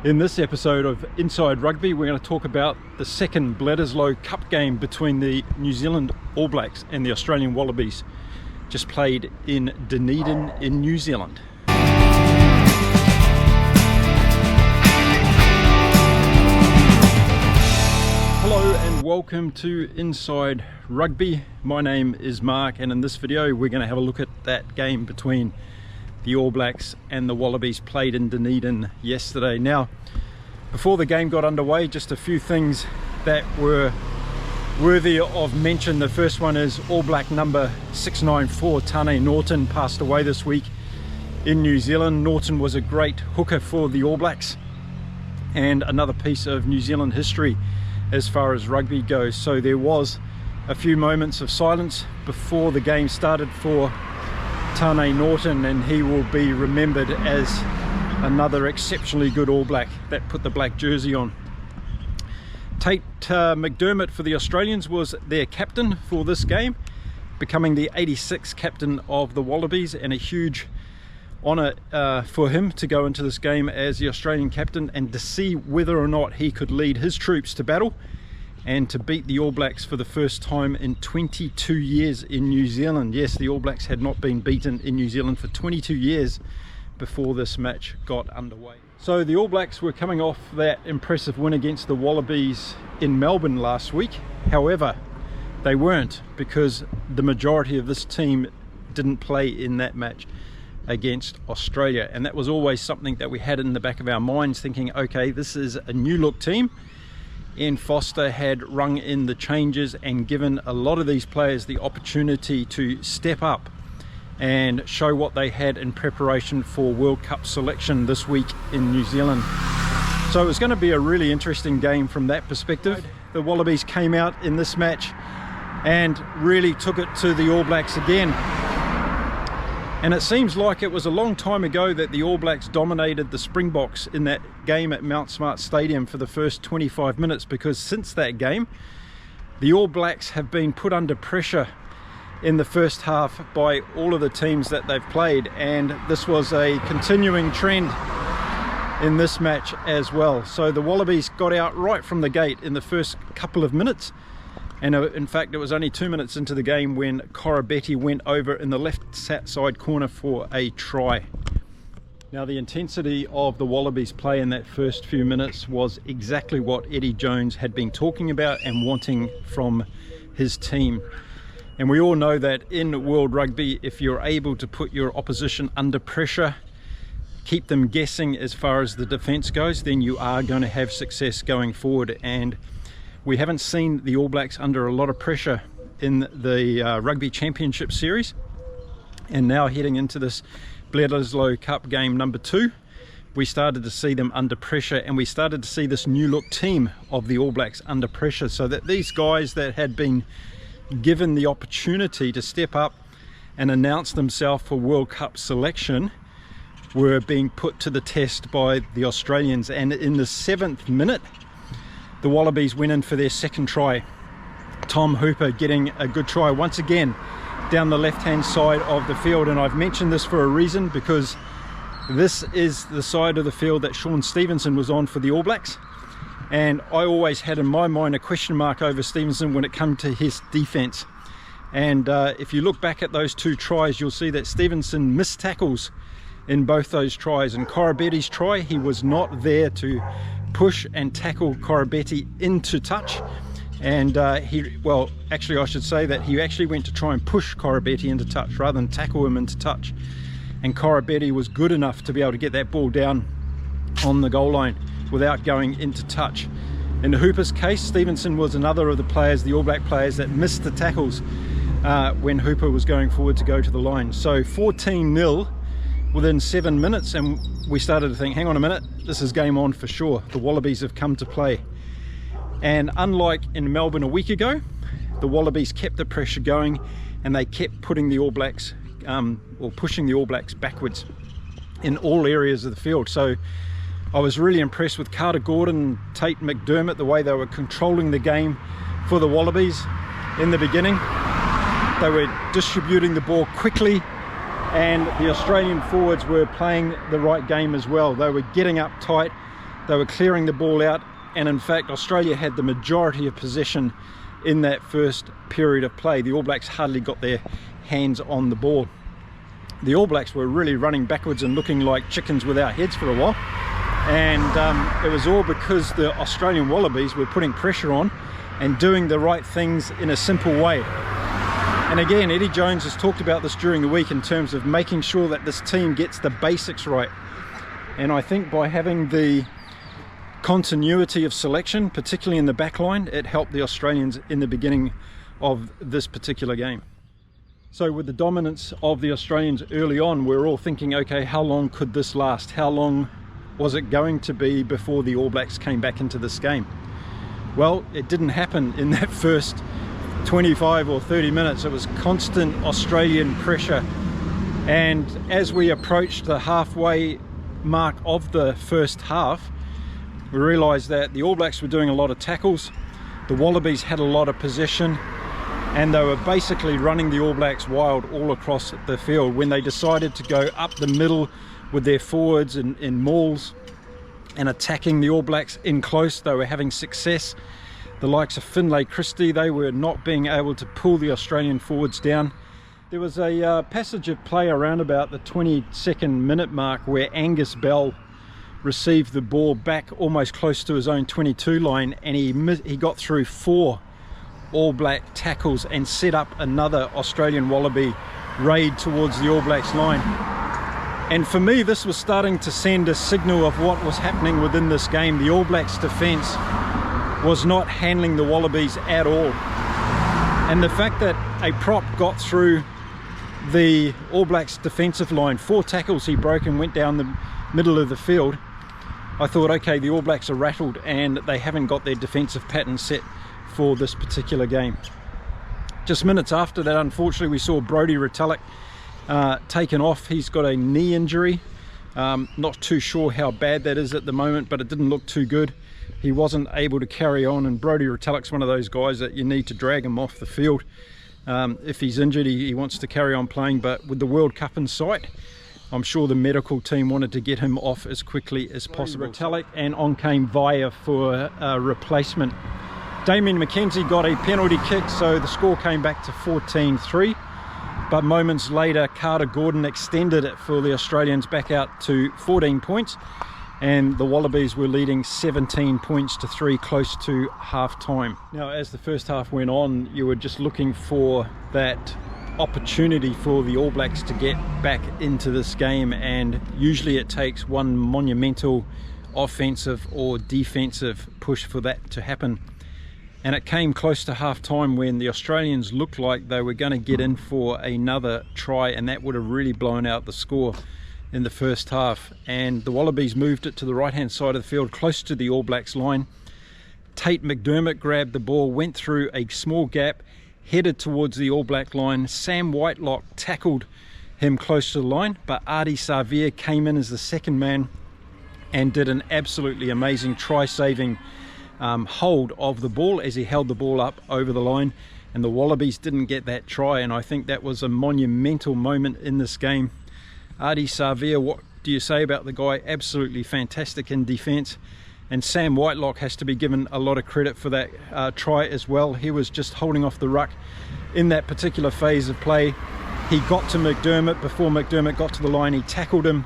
In this episode of Inside Rugby, we're going to talk about the second Bledisloe Cup game between the New Zealand All Blacks and the Australian Wallabies, just played in Dunedin in New Zealand. Hello and welcome to Inside Rugby. My name is Mark, and in this video we're going to have a look at that game between the All Blacks and the Wallabies, played in Dunedin yesterday. Now, before the game got underway, just a few things that were worthy of mention. The first one is All Black number 694, Taane Norton, passed away this week in New Zealand. Norton was a great hooker for the All Blacks and another piece of New Zealand history as far as rugby goes. So there was a few moments of silence before the game started for Taane Norton, and he will be remembered as another exceptionally good All Black that put the black jersey on. Tate McDermott for the Australians was their captain for this game, becoming the 86th captain of the Wallabies, and a huge honour for him to go into this game as the Australian captain and to see whether or not he could lead his troops to battle and to beat the All Blacks for the first time in 22 years in New Zealand. Yes, the All Blacks had not been beaten in New Zealand for 22 years before this match got underway. So the All Blacks were coming off that impressive win against the Wallabies in Melbourne last week. However, they weren't, because the majority of this team didn't play in that match against Australia, and that was always something that we had in the back of our minds, thinking, okay, this is a new look team. Ian Foster had rung in the changes and given a lot of these players the opportunity to step up and show what they had in preparation for World Cup selection this week in New Zealand. So it was going to be a really interesting game from that perspective. The Wallabies came out in this match and really took it to the All Blacks again. And it seems like it was a long time ago that the All Blacks dominated the Springboks in that game at Mount Smart Stadium for the first 25 minutes, because since that game, the All Blacks have been put under pressure in the first half by all of the teams that they've played, and this was a continuing trend in this match as well. So the Wallabies got out right from the gate in the first couple of minutes. And in fact, it was only 2 minutes into the game when Corabetti went over in the left side corner for a try. Now, the intensity of the Wallabies play in that first few minutes was exactly what Eddie Jones had been talking about and wanting from his team. And we all know that in World Rugby, if you're able to put your opposition under pressure, keep them guessing as far as the defence goes, then you are going to have success going forward. And we haven't seen the All Blacks under a lot of pressure in the Rugby Championship Series, and now heading into this Bledisloe Cup game number 2, we started to see them under pressure, and we started to see this new look team of the All Blacks under pressure, so that these guys that had been given the opportunity to step up and announce themselves for World Cup selection were being put to the test by the Australians. And in the 7th minute, the Wallabies went in for their second try. Tom Hooper getting a good try once again down the left-hand side of the field. And I've mentioned this for a reason, because this is the side of the field that Shaun Stevenson was on for the All Blacks. And I always had in my mind a question mark over Stevenson when it came to his defence. And if you look back at those 2 tries, you'll see that Stevenson missed tackles in both those tries. And Corabetti's try, he was not there to push and tackle Corabetti into touch, and actually I should say that he actually went to try and push Corabetti into touch rather than tackle him into touch, and Corabetti was good enough to be able to get that ball down on the goal line without going into touch. In Hooper's case, Stevenson was another of the players, the All Black players, that missed the tackles when Hooper was going forward to go to the line. So 14-0 within 7 minutes, and we started to think, hang on a minute, this is game on for sure. The Wallabies have come to play. And unlike in Melbourne a week ago, the Wallabies kept the pressure going, and they kept putting the All Blacks, pushing the All Blacks backwards in all areas of the field. So I was really impressed with Carter Gordon, Tate McDermott, the way they were controlling the game for the Wallabies in the beginning. They were distributing the ball quickly, and the Australian forwards were playing the right game as well. They were getting up tight They were clearing the ball out, and in fact Australia had the majority of possession in that first period of play. The All Blacks hardly got their hands on the ball. The All Blacks were really running backwards and looking like chickens without heads for a while, and it was all because the Australian Wallabies were putting pressure on and doing the right things in a simple way. And again, Eddie Jones has talked about this during the week in terms of making sure that this team gets the basics right. And I think by having the continuity of selection, particularly in the back line, it helped the Australians in the beginning of this particular game. So with the dominance of the Australians early on, we're all thinking, okay, how long could this last? How long was it going to be before the All Blacks came back into this game? Well, it didn't happen in that first 25 or 30 minutes. It was constant Australian pressure, and as we approached the halfway mark of the first half, we realized that the All Blacks were doing a lot of tackles, the Wallabies had a lot of possession, and they were basically running the All Blacks wild all across the field. When they decided to go up the middle with their forwards in mauls and attacking the All Blacks in close, they were having success. The likes of Finlay Christie, they were not being able to pull the Australian forwards down. There was a passage of play around about the 22nd minute mark where Angus Bell received the ball back almost close to his own 22 line, and he got through 4 All Black tackles and set up another Australian Wallaby raid towards the All Blacks line. And for me, this was starting to send a signal of what was happening within this game. The All Blacks defence was not handling the Wallabies at all. And the fact that a prop got through the All Blacks defensive line, 4 tackles he broke and went down the middle of the field, I thought, okay, the All Blacks are rattled and they haven't got their defensive pattern set for this particular game. Just minutes after that, unfortunately, we saw Brodie Retallick taken off. He's got a knee injury. Not too sure how bad that is at the moment, but it didn't look too good. He wasn't able to carry on, and Brodie Retallick's one of those guys that you need to drag him off the field. If he's injured, he wants to carry on playing, but with the World Cup in sight, I'm sure the medical team wanted to get him off as quickly as possible. Retallick, and on came Vaya for a replacement. Damien McKenzie got a penalty kick, so the score came back to 14-3. But moments later, Carter Gordon extended it for the Australians back out to 14 points. And the Wallabies were leading 17 points to 3 close to half time. Now, as the first half went on, you were just looking for that opportunity for the All Blacks to get back into this game, and usually it takes one monumental offensive or defensive push for that to happen. And it came close to half time when the Australians looked like they were going to get in for another try, and that would have really blown out the score in the first half. And the Wallabies moved it to the right hand side of the field close to the All Blacks line. Tate McDermott grabbed the ball, went through a small gap, headed towards the All Black line. Sam Whitelock tackled him close to the line, but Ardie Savea came in as the second man and did an absolutely amazing try-saving hold of the ball as he held the ball up over the line, and the Wallabies didn't get that try. And I think that was a monumental moment in this game. Ardie Savea, what do you say about the guy? Absolutely fantastic in defence. And Sam Whitelock has to be given a lot of credit for that try as well. He was just holding off the ruck in that particular phase of play. He got to McDermott before McDermott got to the line. He tackled him,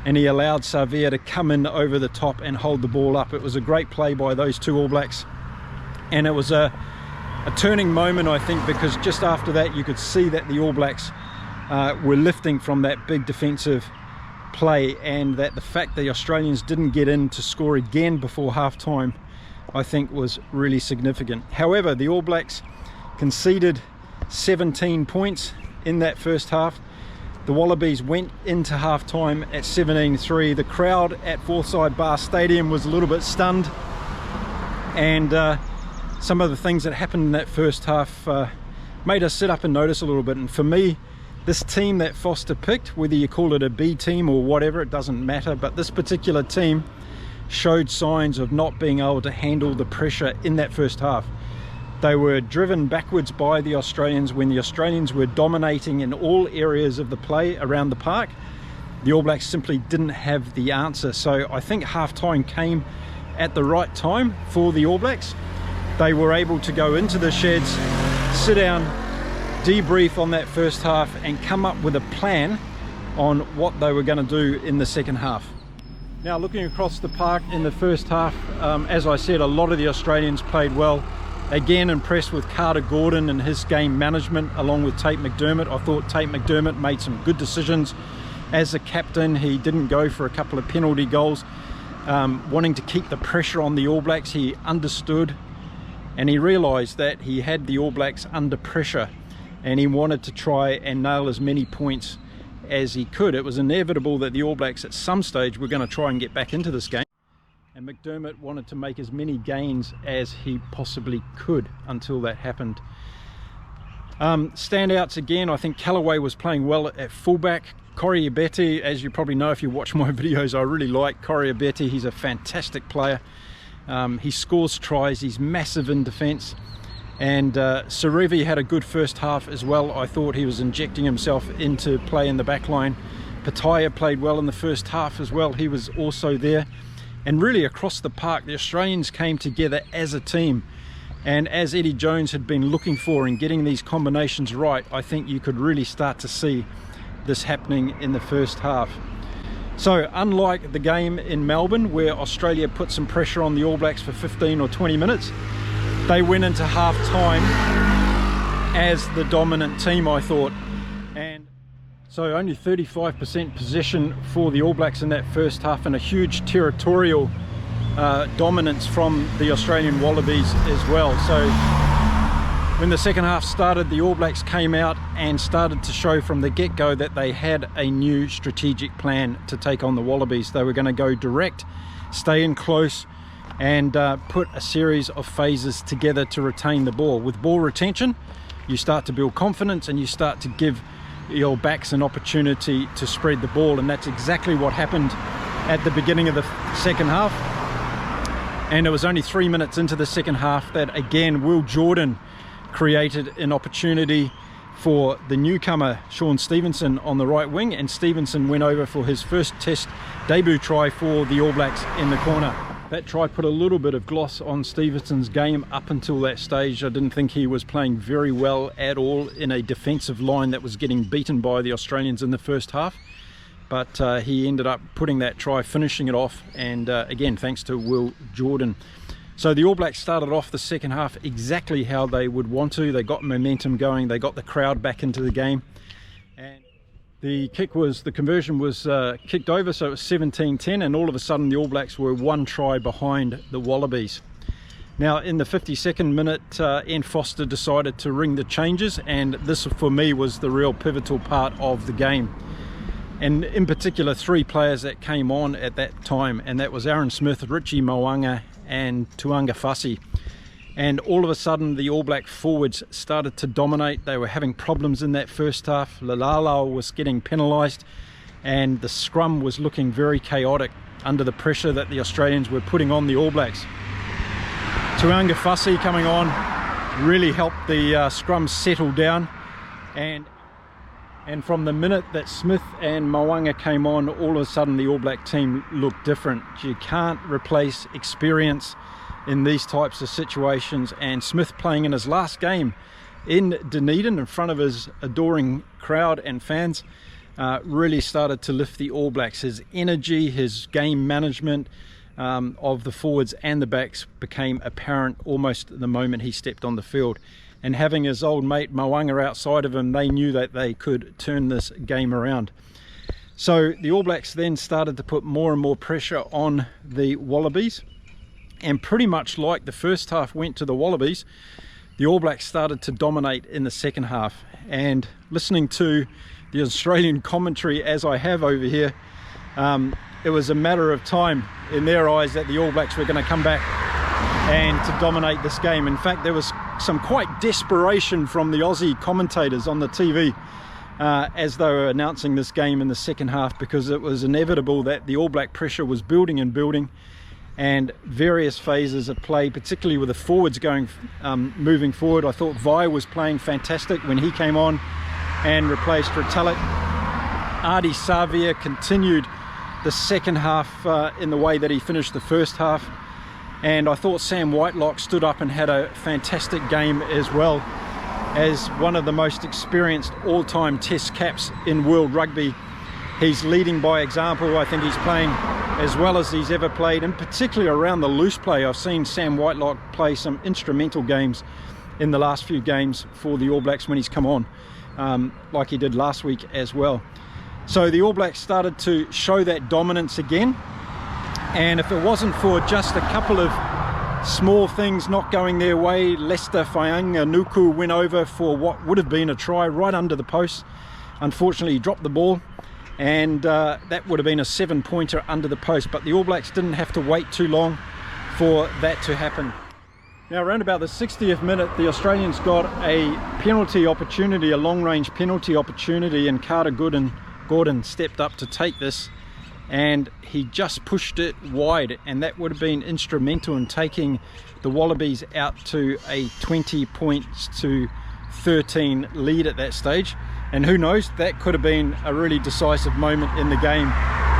and he allowed Savea to come in over the top and hold the ball up. It was a great play by those two All Blacks. And it was a turning moment, I think, because just after that you could see that the All Blacks were lifting from that big defensive play, and that the fact that the Australians didn't get in to score again before half time, I think was really significant. However, the All Blacks conceded 17 points in that first half. The Wallabies went into half time at 17-3. The crowd at Forsyth Bar Stadium was a little bit stunned, and some of the things that happened in that first half made us sit up and notice a little bit. And for me, this team that Foster picked, whether you call it a B team or whatever, it doesn't matter, but this particular team showed signs of not being able to handle the pressure in that first half. They were driven backwards by the Australians when the Australians were dominating in all areas of the play around the park, the All Blacks simply didn't have the answer. So I think half-time came at the right time for the All Blacks. They were able to go into the sheds, sit down, debrief on that first half, and come up with a plan on what they were going to do in the second half. Now, looking across the park in the first half, as I said, a lot of the Australians played well. Again, impressed with Carter Gordon and his game management along with Tate McDermott. I thought Tate McDermott made some good decisions as a captain. He didn't go for a couple of penalty goals, wanting to keep the pressure on the All Blacks. He understood and he realised that he had the All Blacks under pressure, and he wanted to try and nail as many points as he could. It was inevitable that the All Blacks at some stage were going to try and get back into this game, and McDermott wanted to make as many gains as he possibly could until that happened. Standouts again, I think Callaway was playing well at fullback. Corey Abeti, as you probably know if you watch my videos, I really like Corey Abeti. He's a fantastic player. He scores tries, he's massive in defence. And Serevi had a good first half as well. I thought he was injecting himself into play in the back line. Pataya played well in the first half as well. He was also there. And really across the park, the Australians came together as a team. And as Eddie Jones had been looking for and getting these combinations right, I think you could really start to see this happening in the first half. So unlike the game in Melbourne, where Australia put some pressure on the All Blacks for 15 or 20 minutes, they went into half time as the dominant team, I thought. And so only 35% possession for the All Blacks in that first half, and a huge territorial dominance from the Australian Wallabies as well. So when the second half started, the All Blacks came out and started to show from the get-go that they had a new strategic plan to take on the Wallabies. They were going to go direct, stay in close, and put a series of phases together to retain the ball. With ball retention, you start to build confidence and you start to give your backs an opportunity to spread the ball, and that's exactly what happened at the beginning of the second half. And it was only 3 minutes into the second half that again Will Jordan created an opportunity for the newcomer Shaun Stevenson on the right wing, and Stevenson went over for his first test debut try for the All Blacks in the corner. That try put a little bit of gloss on Stevenson's game up until that stage. I didn't think he was playing very well at all in a defensive line that was getting beaten by the Australians in the first half, but he ended up putting that try, finishing it off, and again thanks to Will Jordan. So the All Blacks started off the second half exactly how they would want to. They got momentum going, they got the crowd back into the game, and the conversion was kicked over, so it was 17-10, and all of a sudden the All Blacks were one try behind the Wallabies. Now in the 52nd minute, Ian Foster decided to ring the changes, and this for me was the real pivotal part of the game. And in particular, three players that came on at that time, and that was Aaron Smith, Richie Mo'unga and Tu'ungafasi. And all of a sudden the All Black forwards started to dominate. They were having problems in that first half. Lalala was getting penalised, and the scrum was looking very chaotic under the pressure that the Australians were putting on the All Blacks. Tu'ungafasi coming on really helped the scrum settle down, and from the minute that Smith and Mo'unga came on, all of a sudden the All Black team looked different. You can't replace experience in these types of situations, and Smith playing in his last game in Dunedin in front of his adoring crowd and fans really started to lift the All Blacks. His energy, his game management of the forwards and the backs became apparent almost the moment he stepped on the field. And having his old mate Mo'unga outside of him, they knew that they could turn this game around. So the All Blacks then started to put more and more pressure on the Wallabies, and pretty much like the first half went to the Wallabies, the All Blacks started to dominate in the second half. And listening to the Australian commentary as I have over here, it was a matter of time in their eyes that the All Blacks were going to come back and to dominate this game. In fact, there was some quite desperation from the Aussie commentators on the TV as they were announcing this game in the second half, because it was inevitable that the All Black pressure was building and building, and various phases of play, particularly with the forwards going moving forward. I thought Vi was playing fantastic when he came on and replaced Retallick. Adi Savia continued the second half in the way that he finished the first half, and I thought Sam Whitelock stood up and had a fantastic game as well. As one of the most experienced all-time test caps in world rugby, he's leading by example. I think he's playing as well as he's ever played, and particularly around the loose play. I've seen Sam Whitelock play some instrumental games in the last few games for the All Blacks when he's come on, like he did last week as well. So the All Blacks started to show that dominance again, and if it wasn't for just a couple of small things not going their way, Lester Faianga-Nuku went over for what would have been a try right under the post. Unfortunately, he dropped the ball, and that would have been a 7-pointer under the post, but the All Blacks didn't have to wait too long for that to happen. Now, around about the 60th minute, the Australians got a penalty opportunity, a long-range penalty opportunity, and Carter Gordon stepped up to take this, and he just pushed it wide, and that would have been instrumental in taking the Wallabies out to a 20 points to 13 lead at that stage. And who knows, that could have been a really decisive moment in the game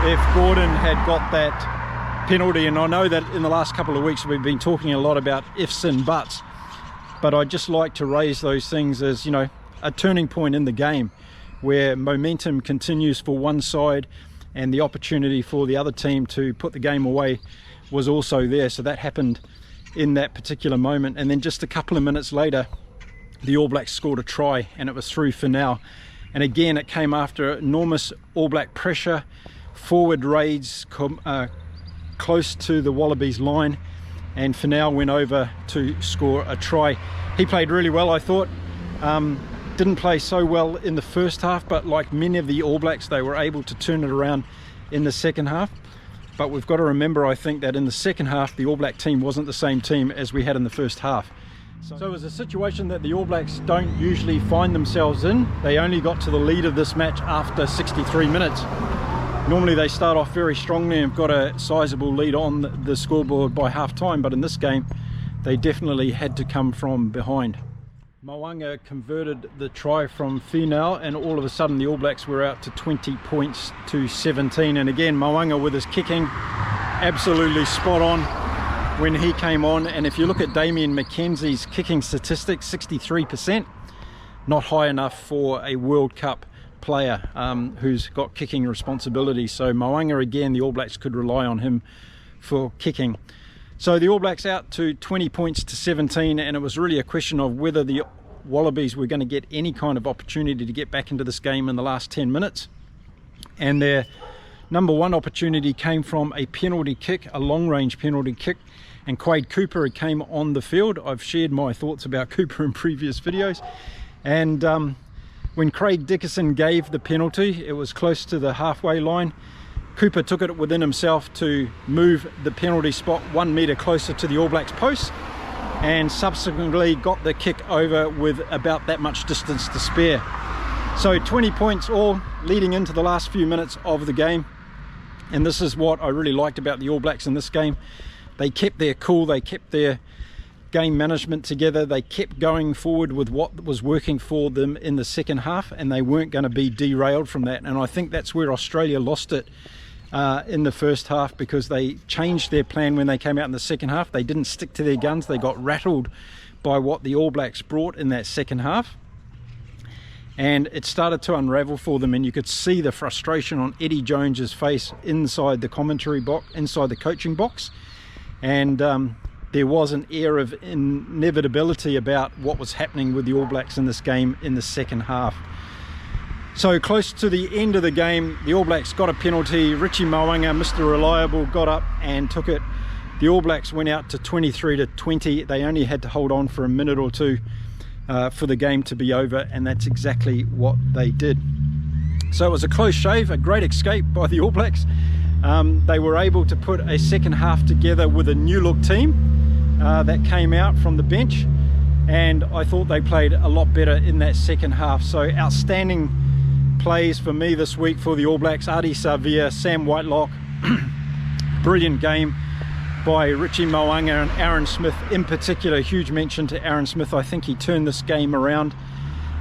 if Gordon had got that penalty. And I know that in the last couple of weeks we've been talking a lot about ifs and buts, but I'd just like to raise those things as, you know, a turning point in the game where momentum continues for one side and the opportunity for the other team to put the game away was also there. So that happened in that particular moment, and then just a couple of minutes later the All Blacks scored a try, and it was through Finau. And again, it came after enormous All Black pressure, forward raids close to the Wallabies line, and Finau went over to score a try. He played really well, I thought. Didn't play so well in the first half, but like many of the All Blacks, they were able to turn it around in the second half. But we've got to remember, I think, that in the second half the All Black team wasn't the same team as we had in the first half. So it was a situation that the All Blacks don't usually find themselves in. They only got to the lead of this match after 63 minutes. Normally they start off very strongly and have got a sizable lead on the scoreboard by half time, but in this game they definitely had to come from behind. Mo'unga converted the try from Finau, and all of a sudden the All Blacks were out to 20 points to 17. And again, Mo'unga with his kicking, absolutely spot on when he came on. And if you look at Damien McKenzie's kicking statistics, 63%, not high enough for a World Cup player who's got kicking responsibility. So Mo'unga, again, the All Blacks could rely on him for kicking. So the All Blacks out to 20 points to 17, and it was really a question of whether the Wallabies were going to get any kind of opportunity to get back into this game in the last 10 minutes. And their number one opportunity came from a penalty kick, a long-range penalty kick, and Quade Cooper came on the field. I've shared my thoughts about Cooper in previous videos, and when Craig Dickerson gave the penalty, it was close to the halfway line. Cooper took it within himself to move the penalty spot 1 metre closer to the All Blacks post, and subsequently got the kick over with about that much distance to spare. So 20 points all leading into the last few minutes of the game, and this is what I really liked about the All Blacks in this game. They kept their cool, they kept their game management together, they kept going forward with what was working for them in the second half, and they weren't going to be derailed from that. And I think that's where Australia lost it in the first half, because they changed their plan when they came out in the second half. They didn't stick to their guns. They got rattled by what the All Blacks brought in that second half, and it started to unravel for them, and you could see the frustration on Eddie Jones's face inside the commentary box, inside the coaching box, and there was an air of inevitability about what was happening with the All Blacks in this game in the second half. So close to the end of the game, the All Blacks got a penalty. Richie Mo'unga, Mr. Reliable, got up and took it. The All Blacks went out to 23 to 20. They only had to hold on for a minute or two for the game to be over, and that's exactly what they did. So it was a close shave, a great escape by the All Blacks. They were able to put a second half together with a new look team that came out from the bench, and I thought they played a lot better in that second half. So outstanding plays for me this week for the All Blacks: Adi Savia, Sam Whitelock. Brilliant game by Richie Mo'unga and Aaron Smith in particular. Huge mention to Aaron Smith. I think he turned this game around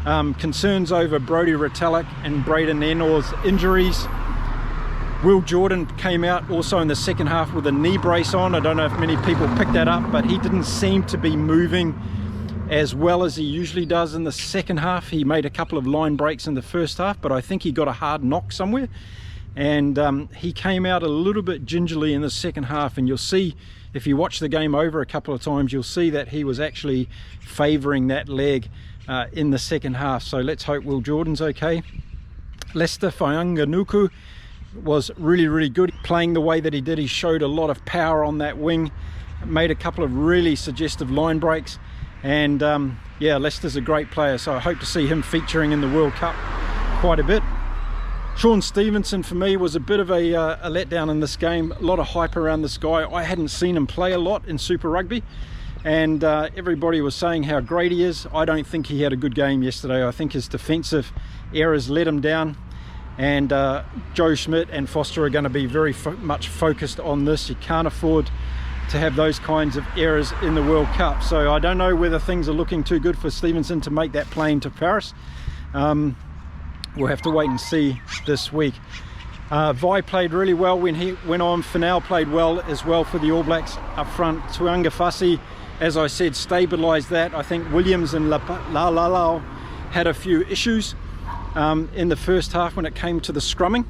Concerns over Brodie Retallick and Braden Enor's injuries. Will Jordan came out also in the second half with a knee brace on. I don't know if many people picked that up, but he didn't seem to be moving as well as he usually does in the second half. He made a couple of line breaks in the first half, but I think he got a hard knock somewhere, and he came out a little bit gingerly in the second half. And you'll see, if you watch the game over a couple of times, you'll see that he was actually favouring that leg in the second half. So let's hope Will Jordan's okay. Lester Faianganuku was really good playing the way that he did. He showed a lot of power on that wing, made a couple of really suggestive line breaks, and yeah, Lester's a great player, so I hope to see him featuring in the World Cup quite a bit. Sean Stevenson for me was a bit of a letdown in this game. A lot of hype around this guy. I hadn't seen him play a lot in Super Rugby, and everybody was saying how great he is. I don't think he had a good game yesterday. I think his defensive errors let him down, and Joe Schmidt and Foster are going to be very much focused on this. You can't afford to have those kinds of errors in the World Cup. So I don't know whether things are looking too good for Stevenson to make that plane to Paris. We'll have to wait and see this week. Vi played really well when he went on. Finau played well as well for the All Blacks up front. Tuangafasi, as I said, stabilised that. I think Williams and Lalalao had a few issues in the first half when it came to the scrumming,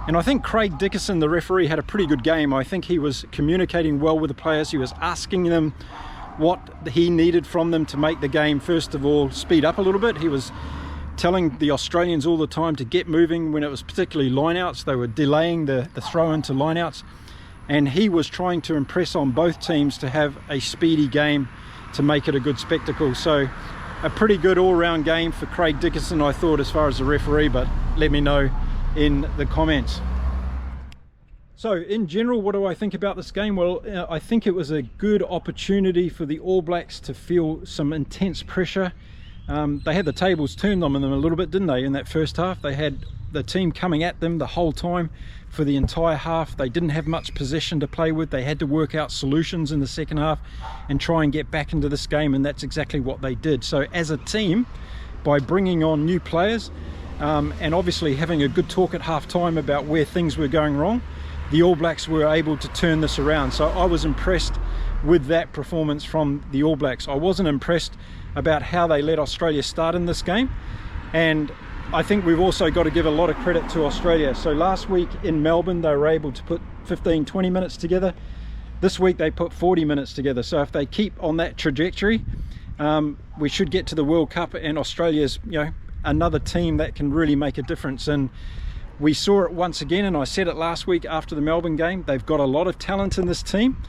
and I think Craig Dickerson, the referee, had a pretty good game. I think he was communicating well with the players. He was asking them what he needed from them to make the game, first of all, speed up a little bit. He was telling the Australians all the time to get moving when it was particularly lineouts. They were delaying the throw into lineouts, and he was trying to impress on both teams to have a speedy game to make it a good spectacle. So a pretty good all-round game for Craig Dickerson, I thought, as far as the referee, but let me know in the comments. So in general, what do I think about this game? Well, I think it was a good opportunity for the All Blacks to feel some intense pressure. They had the tables turned on them a little bit, didn't they, in that first half? They had the team coming at them the whole time for the entire half. They didn't have much possession to play with. They had to work out solutions in the second half and try and get back into this game, and that's exactly what they did. So as a team, by bringing on new players and obviously having a good talk at half time about where things were going wrong, the All Blacks were able to turn this around. So I was impressed with that performance from the All Blacks. I wasn't impressed about how they let Australia start in this game, and I think we've also got to give a lot of credit to Australia. So last week in Melbourne, they were able to put 15-20 minutes together. This week they put 40 minutes together. So if they keep on that trajectory, we should get to the World Cup, and Australia's, you know, another team that can really make a difference. And we saw it once again, and I said it last week after the Melbourne game. They've got a lot of talent in this team.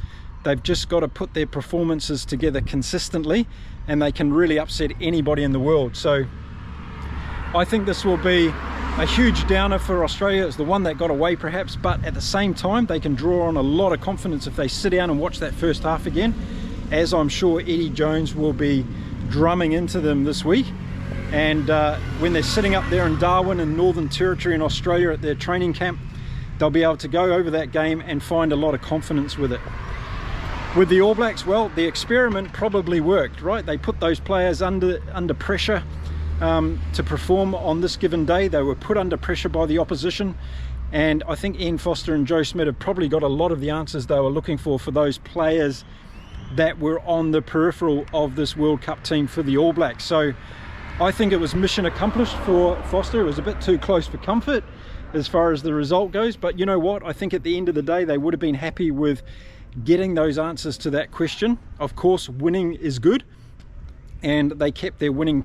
They've just got to put their performances together consistently, and they can really upset anybody in the world. So I think this will be a huge downer for Australia. It's the one that got away perhaps, but at the same time they can draw on a lot of confidence if they sit down and watch that first half again, as I'm sure Eddie Jones will be drumming into them this week. And when they're sitting up there in Darwin in Northern Territory in Australia at their training camp, they'll be able to go over that game and find a lot of confidence with it. With the All Blacks, well, the experiment probably worked, right? They put those players under pressure to perform on this given day. They were put under pressure by the opposition, and I think Ian Foster and Joe Schmidt have probably got a lot of the answers they were looking for those players that were on the peripheral of this World Cup team for the All Blacks. So I think it was mission accomplished for Foster. It was a bit too close for comfort as far as the result goes, but you know what? I think at the end of the day they would have been happy with getting those answers to that question. Of course, winning is good, and they kept their winning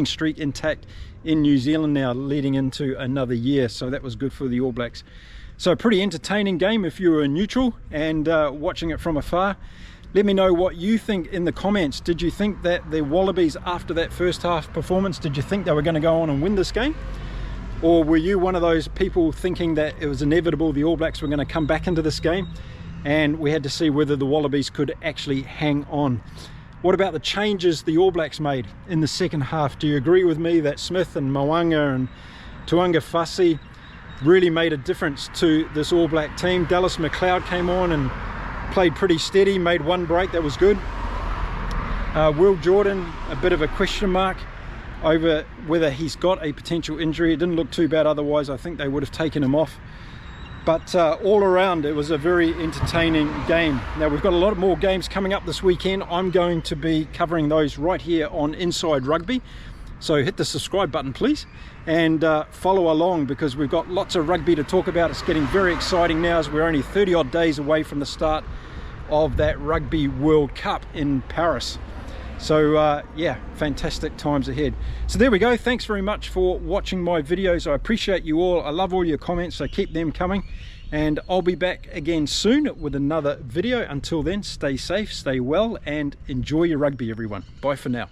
streak intact in New Zealand now, leading into another year. So that was good for the All Blacks. So a pretty entertaining game if you were neutral and watching it from afar. Let me know what you think in the comments. Did you think that the Wallabies, after that first half performance, did you think they were going to go on and win this game? Or were you one of those people thinking that it was inevitable the All Blacks were going to come back into this game, and we had to see whether the Wallabies could actually hang on? What about the changes the All Blacks made in the second half? Do you agree with me that Smith and Mo'unga and Tuangafasi really made a difference to this All Black team? Dallas McLeod came on and played pretty steady, made one break that was good. Will Jordan, a bit of a question mark. over whether he's got a potential injury. It didn't look too bad otherwise. I think they would have taken him off. But all around, it was a very entertaining game. Now, we've got a lot more games coming up this weekend. I'm going to be covering those right here on Inside Rugby. So hit the subscribe button, please, and follow along, because we've got lots of rugby to talk about. It's getting very exciting now, as we're only 30 odd days away from the start of that Rugby World Cup in Paris. So yeah, fantastic times ahead. So there we go. Thanks very much for watching my videos. I appreciate you all. I love all your comments, so keep them coming. And I'll be back again soon with another video. Until then, stay safe, stay well, and enjoy your rugby, everyone. Bye for now.